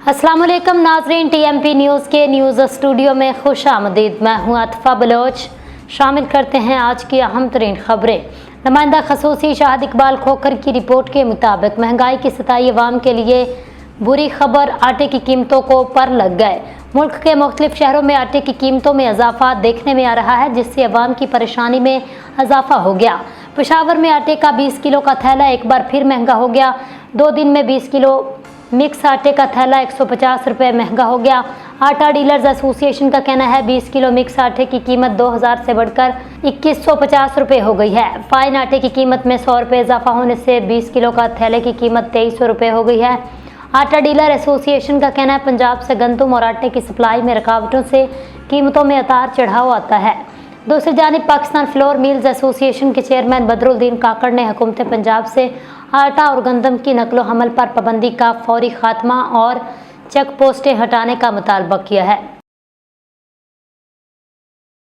अस्सलाम वालेकुम नाज़रीन, टीएमपी न्यूज़ के न्यूज़ स्टूडियो में खुशामदीद। मैं हूँ आतिफा बलोच। शामिल करते हैं आज की अहम तरीन खबरें। नुमाइंदा खसूसी शाहिद इकबाल खोखर की रिपोर्ट के मुताबिक महंगाई की सताई अवाम के लिए बुरी खबर, आटे की कीमतों को पर लग गए। मुल्क के मुख्तलिफ शहरों में आटे की कीमतों में इजाफा देखने में आ रहा है, जिससे अवाम की परेशानी में इजाफा हो गया। पेशावर में आटे का 20 किलो का थैला एक बार फिर महंगा हो गया। 2 दिन में 20 किलो मिक्स आटे का थैला 150 रुपये महंगा हो गया। आटा डीलर्स एसोसिएशन का कहना है 20 किलो मिक्स आटे की कीमत 2000 से बढ़कर 2150 रुपये हो गई है। फाइन आटे की कीमत में 100 रुपये इजाफा होने से 20 किलो का थैले की कीमत 2300 रुपये हो गई है। आटा डीलर एसोसिएशन का कहना है पंजाब से गंदम और आटे की सप्लाई में रुकावटों से कीमतों में उतार चढ़ाव आता है। दूसरी जानिब पाकिस्तान फ्लोर मिल्स एसोसिएशन के चेयरमैन बदरुद्दीन काकड़ ने हुकूमत पंजाब से आटा और गंदम की नकलो हमल पर पाबंदी का फौरी खात्मा और चेक पोस्टें हटाने का मुतालबा किया है।